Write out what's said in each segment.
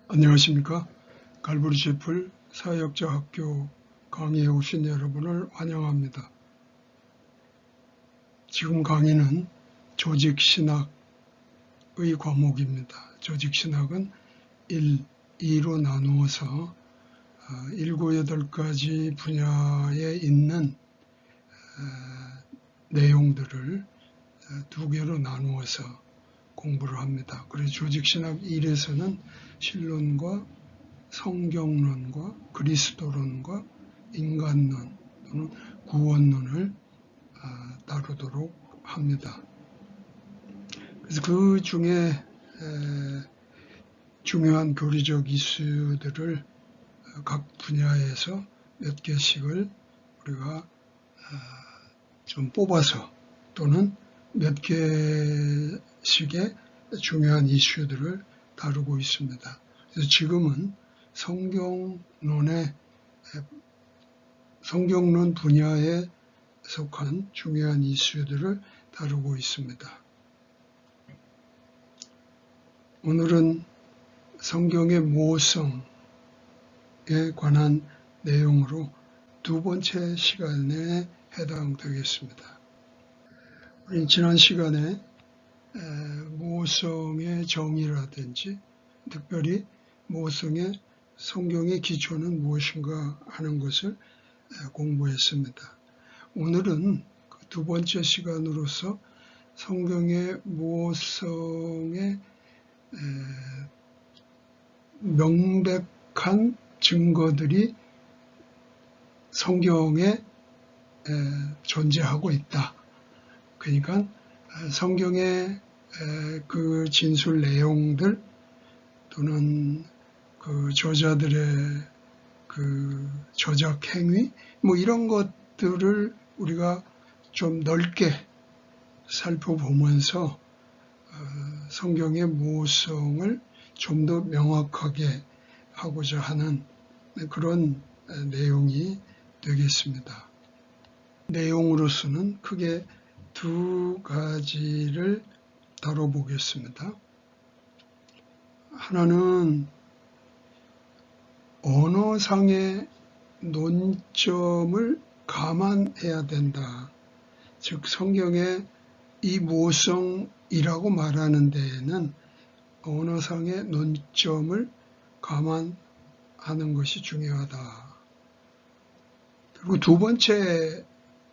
안녕하십니까. 갈보리 채플 사역자 학교 강의에 오신 여러분을 환영합니다. 지금 강의는 조직신학의 과목입니다. 조직신학은 1, 2로 나누어서 7, 8가지 분야에 있는 내용들을 2개로 나누어서 공부를 합니다. 그래서 조직신학 1에서는 신론과 성경론과 그리스도론과 인간론 또는 구원론을 다루도록 합니다. 그래서 그 중에 중요한 교리적 이슈들을 각 분야에서 몇 개씩을 우리가 좀 뽑아서 또는 몇 개씩의 중요한 이슈들을 다루고 있습니다. 그래서 지금은 성경론 분야에 속한 중요한 이슈들을 다루고 있습니다. 오늘은 성경의 모성에 관한 내용으로 2번째 시간에 해당되겠습니다. 우리 지난 시간에 모성의 정의라든지 특별히 모성의 성경의 기초는 무엇인가 하는 것을 공부했습니다. 오늘은 그 2번째 시간으로서 성경의 모성의 명백한 증거들이 성경에 존재하고 있다. 그러니까 성경의 그 진술 내용들 또는 그 저자들의 그 저작 행위 이런 것들을 우리가 좀 넓게 살펴보면서 성경의 모성을 좀 더 명확하게 하고자 하는 그런 내용이 되겠습니다. 내용으로서는 크게 2가지를 다뤄보겠습니다. 하나는 언어상의 논점을 감안해야 된다. 즉 성경의 이 모성이라고 말하는 데에는 언어상의 논점을 감안하는 것이 중요하다. 그리고 2번째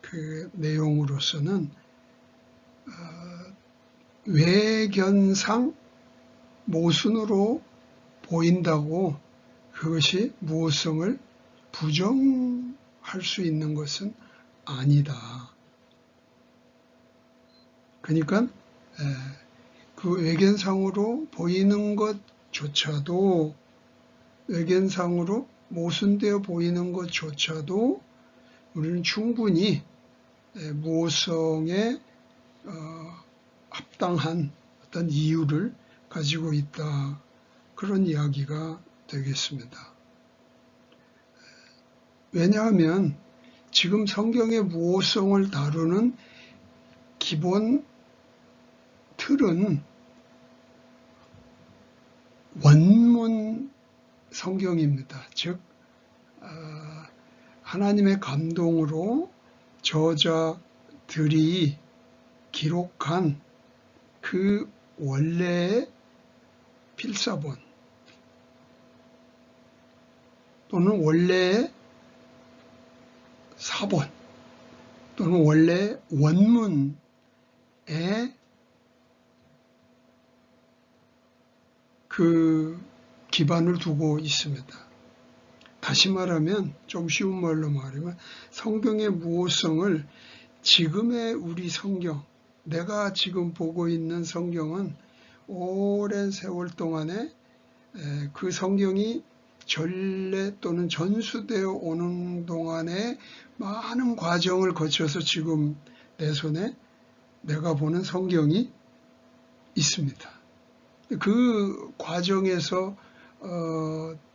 그 내용으로서는 외견상 모순으로 보인다고 그것이 모성을 부정할 수 있는 것은 아니다. 그러니까 그 외견상으로 보이는 것조차도 외견상으로 모순되어 보이는 것조차도 우리는 충분히 모성에 합당한 어떤 이유를 가지고 있다. 그런 이야기가 되겠습니다. 왜냐하면 지금 성경의 모성을 다루는 기본 틀은 원문 성경입니다. 즉 하나님의 감동으로 저자들이 기록한 그 원래의 필사본 또는 원래의 사본 또는 원래의 원문에 그 기반을 두고 있습니다. 다시 말하면 좀 쉬운 말로 말하면 성경의 무호성을 지금의 우리 성경, 내가 지금 보고 있는 성경은 오랜 세월 동안에 그 성경이 전래 또는 전수되어 오는 동안에 많은 과정을 거쳐서 지금 내 손에 내가 보는 성경이 있습니다. 그 과정에서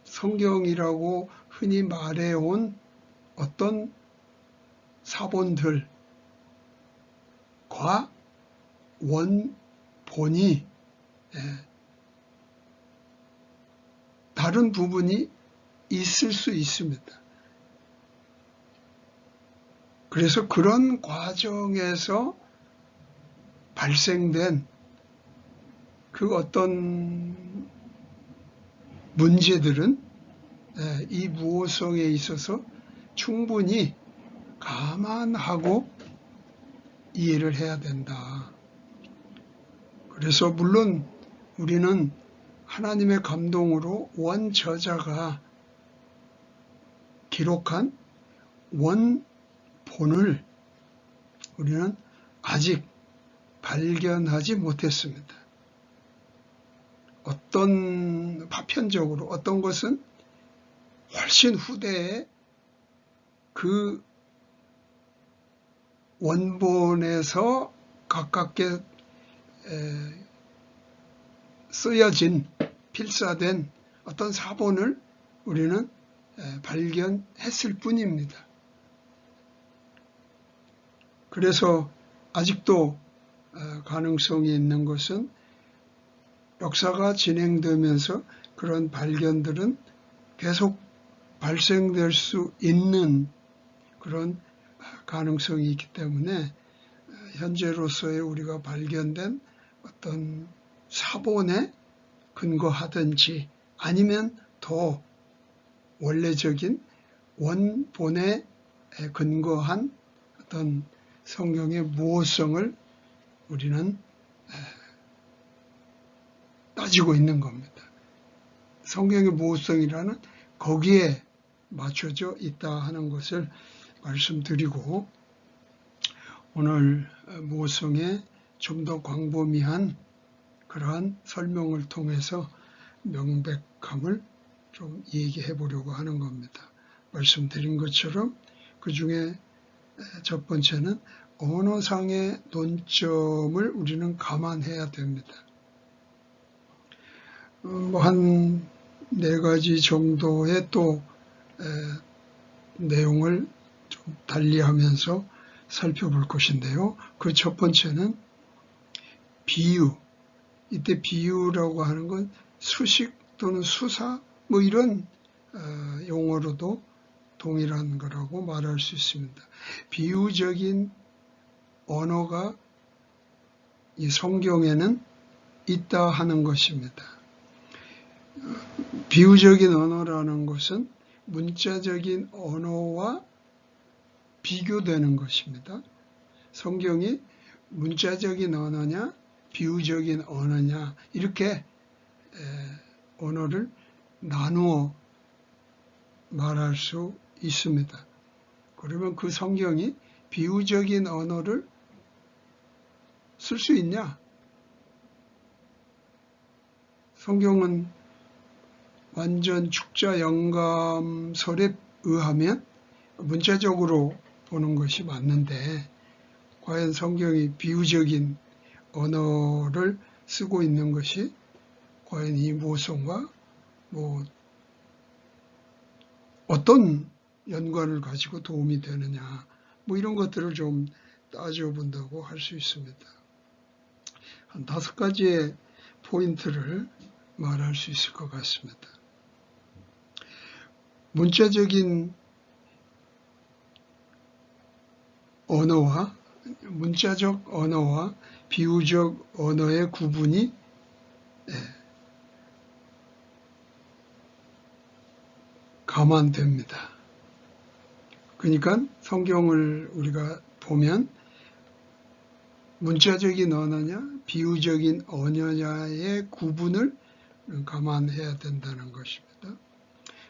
성경이라고 흔히 말해온 어떤 사본들과 원본이 다른 부분이 있을 수 있습니다. 그래서 그런 과정에서 발생된 그 어떤 문제들은 이 무호성에 있어서 충분히 감안하고 이해를 해야 된다. 그래서 물론 우리는 하나님의 감동으로 원저자가 기록한 원본을 우리는 아직 발견하지 못했습니다. 어떤 파편적으로 어떤 것은 훨씬 후대에 그 원본에서 가깝게 쓰여진 필사된 어떤 사본을 우리는 발견했을 뿐입니다. 그래서 아직도 가능성이 있는 것은 역사가 진행되면서 그런 발견들은 계속 발생될 수 있는 그런 가능성이 있기 때문에 현재로서의 우리가 발견된 어떤 사본에 근거하든지 아니면 더 원래적인 원본에 근거한 어떤 성경의 무호성을 우리는 따지고 있는 겁니다. 성경의 무호성이라는 거기에 맞춰져 있다 하는 것을 말씀드리고 오늘 무호성의 좀 더 광범위한 그러한 설명을 통해서 명백함을 좀 얘기해 보려고 하는 겁니다. 말씀드린 것처럼 그 중에 첫 번째는 언어상의 논점을 우리는 감안해야 됩니다. 한 4가지 정도의 또 내용을 좀 달리하면서 살펴볼 것인데요. 그 첫 번째는 비유. 이때 비유라고 하는 건 수식 또는 수사 뭐 이런 용어로도 동일한 거라고 말할 수 있습니다. 비유적인 언어가 이 성경에는 있다 하는 것입니다. 비유적인 언어라는 것은 문자적인 언어와 비교되는 것입니다. 성경이 문자적인 언어냐 비유적인 언어냐 이렇게 언어를 나누어 말할 수 있습니다. 그러면 그 성경이 비유적인 언어를 쓸 수 있냐? 성경은 완전 축자 영감설에 의하면 문자적으로 보는 것이 맞는데 과연 성경이 비유적인 언어를 쓰고 있는 것이 과연 이 무호성과 어떤 연관을 가지고 도움이 되느냐 이런 것들을 좀 따져본다고 할 수 있습니다. 한 5가지의 포인트를 말할 수 있을 것 같습니다. 문자적인 언어와 문자적 언어와 비유적 언어의 구분이 감안됩니다. 그러니까 성경을 우리가 보면 문자적인 언어냐 비유적인 언어냐의 구분을 감안해야 된다는 것입니다.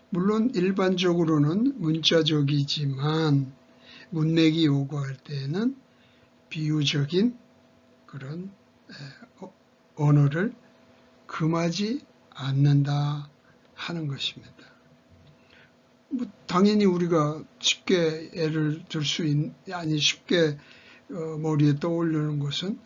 물론 일반적으로는 문자적이지만 문맥이 요구할 때에는 비유적인 그런 언어를 금하지 않는다 하는 것입니다. 당연히 우리가 쉽게 예를 들 수 아니 쉽게 머리에 떠오르는 것은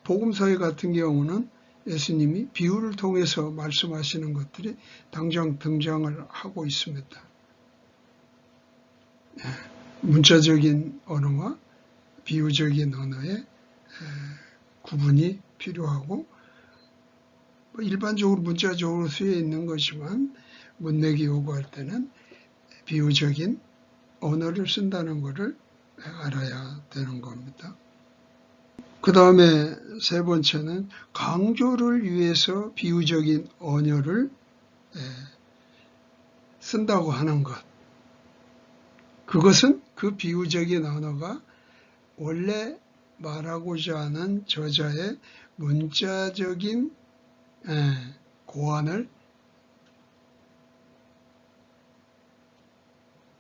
복음서회 같은 경우는 예수님이 비유를 통해서 말씀하시는 것들이 당장 등장을 하고 있습니다. 문자적인 언어와 비유적인 언어의 구분이 필요하고 일반적으로 문자적으로 쓰여 있는 것이지만 문맥이 요구할 때는 비유적인 언어를 쓴다는 것을 알아야 되는 겁니다. 그 다음에 세 번째는 강조를 위해서 비유적인 언어를 쓴다고 하는 것. 그것은 그 비유적인 언어가 원래 말하고자 하는 저자의 문자적인 고안을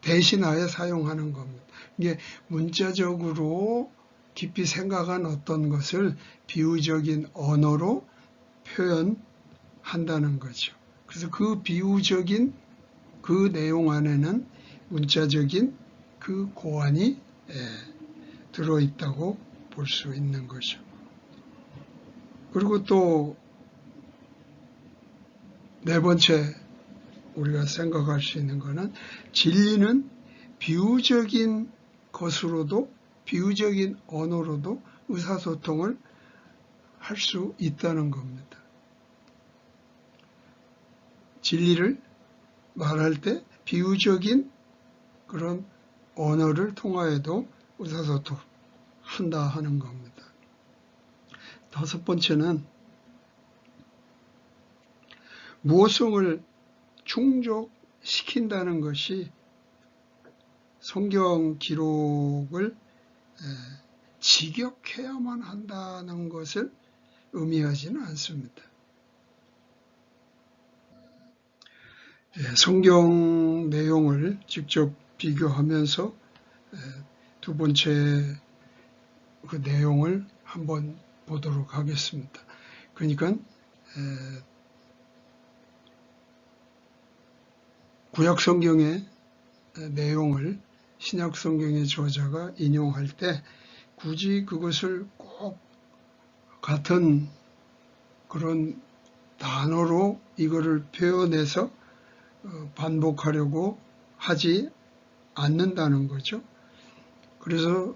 대신하여 사용하는 겁니다. 이게 문자적으로 깊이 생각한 어떤 것을 비유적인 언어로 표현한다는 거죠. 그래서 그 비유적인 그 내용 안에는 문자적인 그 고안이 들어있다고 볼 수 있는 거죠. 그리고 또 네 번째 우리가 생각할 수 있는 것은 진리는 비유적인 것으로도 비유적인 언어로도 의사소통을 할 수 있다는 겁니다. 진리를 말할 때 비유적인 그런 언어를 통하여도 의사소통한다 하는 겁니다. 다섯 번째는 무엇성을 충족시킨다는 것이 성경 기록을 직역해야만 한다는 것을 의미하지는 않습니다. 성경 내용을 직접 비교하면서 두 번째 그 내용을 한번 보도록 하겠습니다. 그러니까 구약 성경의 내용을 신약 성경의 저자가 인용할 때 굳이 그것을 꼭 같은 그런 단어로 이거를 표현해서 반복하려고 하지 않는다는 거죠. 그래서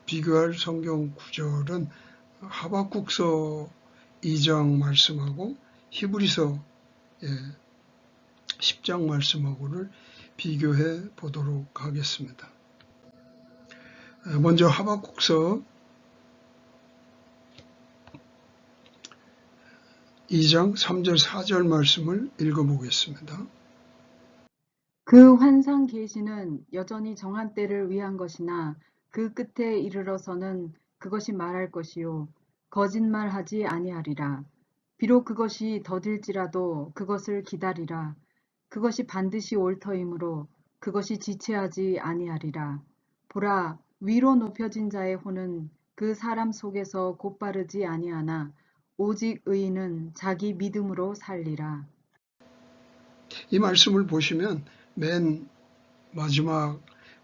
비교할 성경 구절은 하박국서 2장 말씀하고 히브리서 10장 말씀하고를 비교해 보도록 하겠습니다. 먼저 하박국서 2장 3절 4절 말씀을 읽어보겠습니다. 그 환상 계시는 여전히 정한 때를 위한 것이나 그 끝에 이르러서는 그것이 말할 것이요 거짓말하지 아니하리라. 비록 그것이 더딜지라도 그것을 기다리라. 그것이 반드시 올 터이므로 그것이 지체하지 아니하리라. 보라, 위로 높여진 자의 혼은 그 사람 속에서 곧바르지 아니하나 오직 의인은 자기 믿음으로 살리라. 이 말씀을 보시면 맨 마지막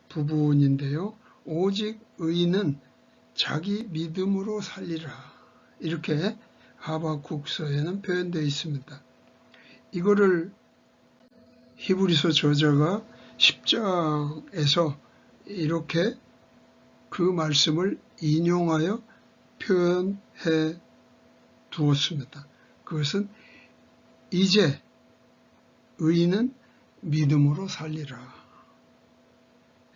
부분인데요. 오직 의인은 자기 믿음으로 살리라. 이렇게 하박국서에는 표현되어 있습니다. 이거를 히브리서 저자가 10장에서 이렇게 그 말씀을 인용하여 표현해 두었습니다. 그것은 이제 의인은 믿음으로 살리라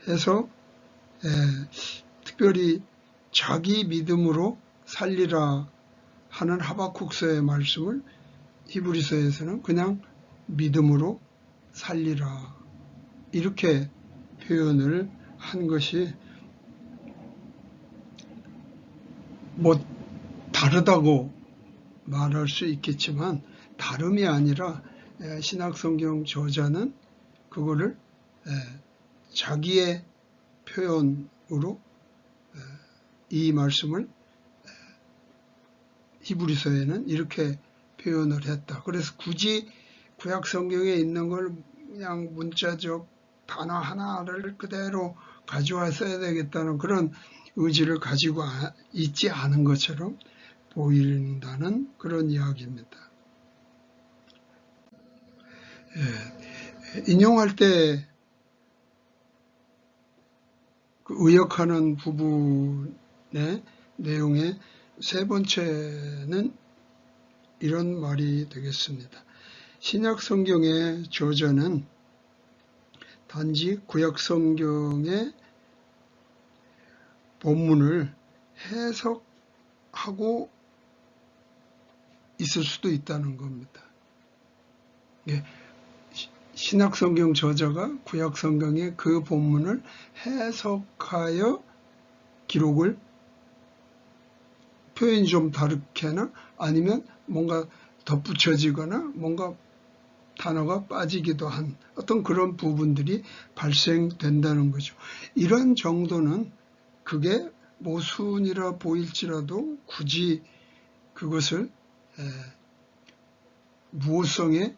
해서 특별히 자기 믿음으로 살리라 하는 하박국서의 말씀을 히브리서에서는 그냥 믿음으로 살리라 이렇게 표현을 한 것이 뭐 다르다고 말할 수 있겠지만 다름이 아니라 신약성경 저자는 그거를 자기의 표현으로 이 말씀을 히브리서에는 이렇게 표현을 했다. 그래서 굳이 구약 성경에 있는 걸 그냥 문자적 단어 하나를 그대로 가져와 써야 되겠다는 그런 의지를 가지고 있지 않은 것처럼 보인다는 그런 이야기입니다. 인용할 때 그 의역하는 부분의 내용의 세 번째는 이런 말이 되겠습니다. 신약 성경의 저자는 단지 구약 성경의 본문을 해석하고 있을 수도 있다는 겁니다. 예, 신약 성경 저자가 구약 성경의 그 본문을 해석하여 기록을 표현이 좀 다르게나 아니면 뭔가 덧붙여지거나 뭔가 단어가 빠지기도 한 어떤 그런 부분들이 발생된다는 거죠. 이런 정도는 그게 모순이라 보일지라도 굳이 그것을 무호성의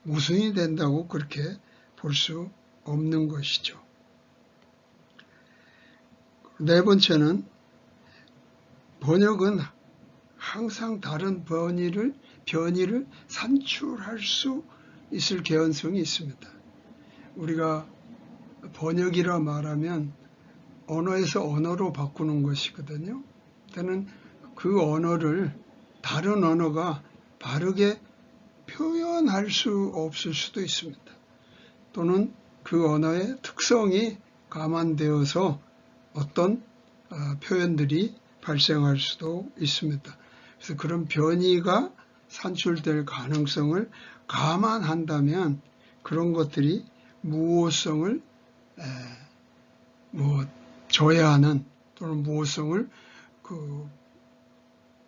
모순이 된다고 그렇게 볼 수 없는 것이죠. 네 번째는 번역은 항상 다른 변이를 산출할 수 있을 개연성이 있습니다. 우리가 번역이라 말하면 언어에서 언어로 바꾸는 것이거든요. 때는 그 언어를 다른 언어가 바르게 표현할 수 없을 수도 있습니다. 또는 그 언어의 특성이 감안되어서 어떤 표현들이 발생할 수도 있습니다. 그래서 그런 변이가 산출될 가능성을 감안한다면 그런 것들이 무호성을 저해하는 또는 무호성을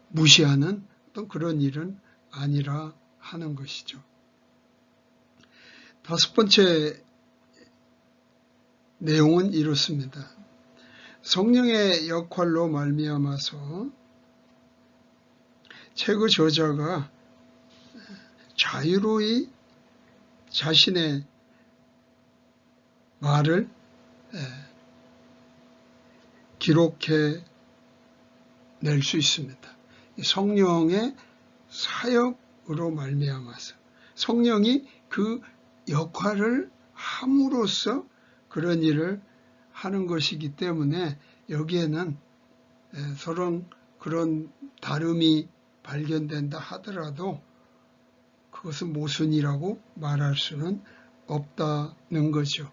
무시하는 어떤 그런 일은 아니라 하는 것이죠. 다섯 번째 내용은 이렇습니다. 성령의 역할로 말미암아서 책의 저자가 자유로이 자신의 말을 기록해 낼 수 있습니다. 성령의 사역으로 말미암아서 성령이 그 역할을 함으로써 그런 일을 하는 것이기 때문에 여기에는 서로 그런 다름이 발견된다 하더라도 그것은 모순이라고 말할 수는 없다는 거죠.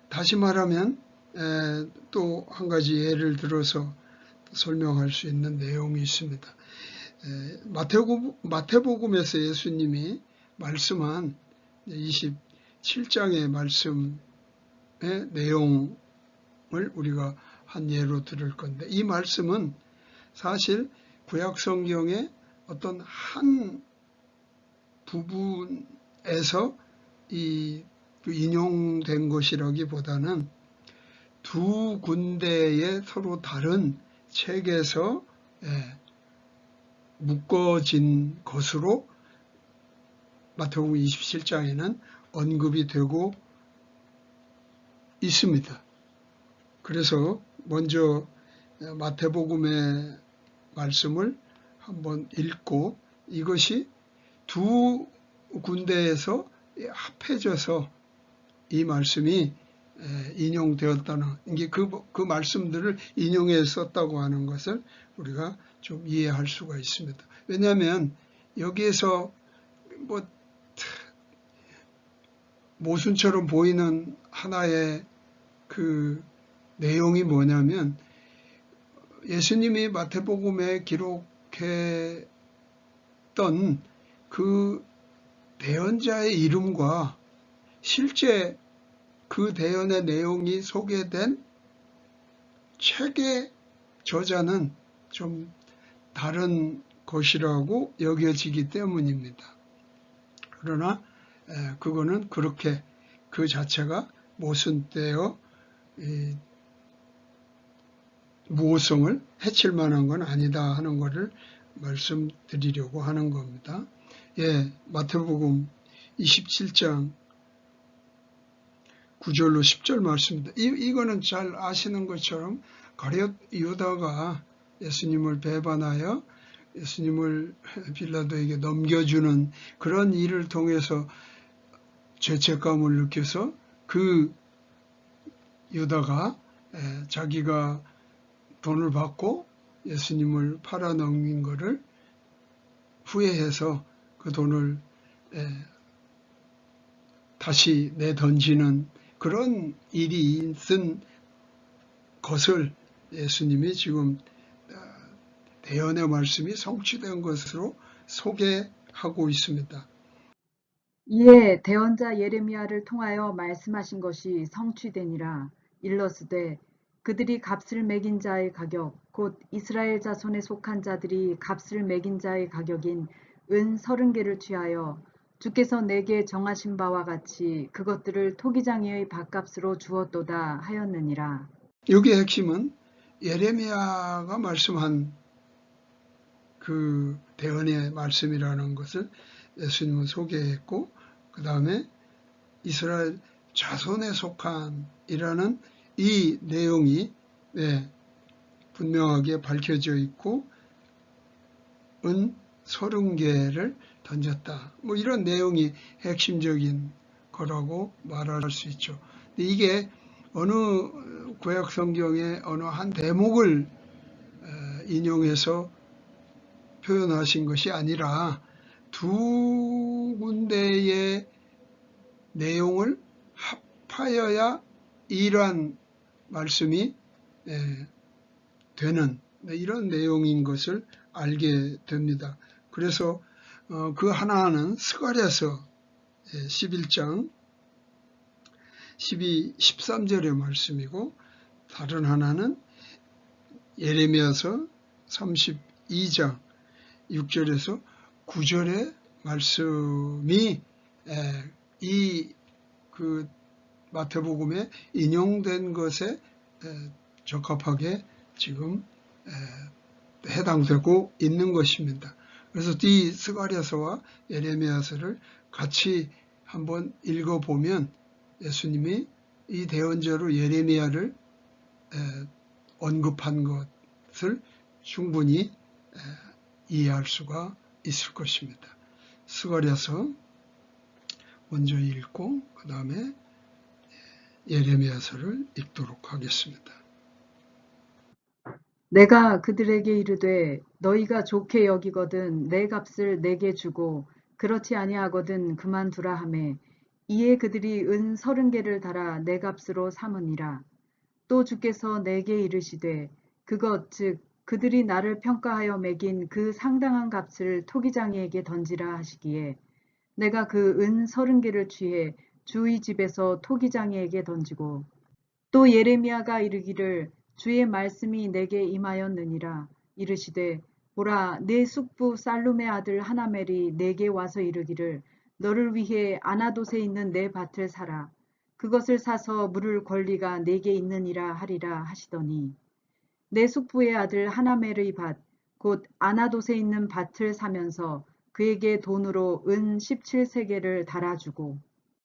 다시 말하면 또 한 가지 예를 들어서 설명할 수 있는 내용이 있습니다. 마태복음에서 예수님이 말씀한 27장의 말씀의 내용을 우리가 한 예로 들을 건데 이 말씀은 사실 구약 성경의 어떤 한 부분에서 인용된 것이라기보다는 두 군데의 서로 다른 책에서 묶어진 것으로 마태복음 27장에는 언급이 되고 있습니다. 그래서 먼저 마태복음의 말씀을 한번 읽고 이것이 두 군데에서 합해져서 이 말씀이 인용되었다는 이게 그 말씀들을 인용해 썼다고 하는 것을 우리가 좀 이해할 수가 있습니다. 왜냐하면 여기에서 모순처럼 보이는 하나의 그 내용이 뭐냐면 예수님이 마태복음에 기록했던 그 대언자의 이름과 실제 그 대언의 내용이 소개된 책의 저자는 좀 다른 것이라고 여겨지기 때문입니다. 그러나 그거는 그렇게 그 자체가 모순되어 무호성을 해칠 만한 건 아니다 하는 것을 말씀드리려고 하는 겁니다. 마태복음 27장 9절로 10절 말씀입니다. 이거는 잘 아시는 것처럼 가룟 유다가 예수님을 배반하여 예수님을 빌라도에게 넘겨주는 그런 일을 통해서 죄책감을 느껴서 그 유다가 자기가 돈을 받고 예수님을 팔아넘긴 것을 후회해서 그 돈을 다시 내던지는 그런 일이 있은 것을 예수님이 지금 대언의 말씀이 성취된 것으로 소개하고 있습니다. 이에 대언자 예레미야를 통하여 말씀하신 것이 성취되니라. 일러스되 그들이 값을 매긴 자의 가격 곧 이스라엘 자손에 속한 자들이 값을 매긴 자의 가격인 은 30개를 취하여 주께서 내게 정하신 바와 같이 그것들을 토기장이의 밭값으로 주었도다 하였느니라. 여기의 핵심은 예레미야가 말씀한 그 대언의 말씀이라는 것을 예수님은 소개했고, 그 다음에 이스라엘 자손에 속한이라는 이 내용이 분명하게 밝혀져 있고, 은 30개를 던졌다. 뭐 이런 내용이 핵심적인 거라고 말할 수 있죠. 근데 이게 어느 구약 성경의 어느 한 대목을 인용해서 표현하신 것이 아니라 두 군데의 내용을 합하여야 이러한 말씀이 되는 이런 내용인 것을 알게 됩니다. 그래서 그 하나는 스가랴서 11장 12, 13절의 말씀이고, 다른 하나는 예레미야서 32장 6절에서 9절의 말씀이 이 그 마태복음에 인용된 것에 적합하게 지금 해당되고 있는 것입니다. 그래서 이 스가랴서와 예레미야서를 같이 한번 읽어보면 예수님이 이 대언자로 예레미야를 언급한 것을 충분히 이해할 수가 있을 것입니다. 스가랴서 먼저 읽고 그 다음에 예레미야서를 읽도록 하겠습니다. 내가 그들에게 이르되 너희가 좋게 여기거든 내 값을 내게 주고 그렇지 아니하거든 그만두라 하매 이에 그들이 은 30개를 달아 내 값으로 삼으니라. 또 주께서 내게 이르시되 그것 즉 그들이 나를 평가하여 매긴 그 상당한 값을 토기장이에게 던지라 하시기에 내가 그 은 30개를 취해 주의 집에서 토기장이에게 던지고 또 예레미야가 이르기를 주의 말씀이 내게 임하였느니라. 이르시되 보라 내 숙부 살룸의 아들 하나멜이 내게 와서 이르기를 너를 위해 아나돗에 있는 내 밭을 사라. 그것을 사서 물을 권리가 내게 있느니라 하리라 하시더니 내 숙부의 아들 하나멜의 밭 곧 아나돗에 있는 밭을 사면서 그에게 돈으로 은 17세겔을 달아주고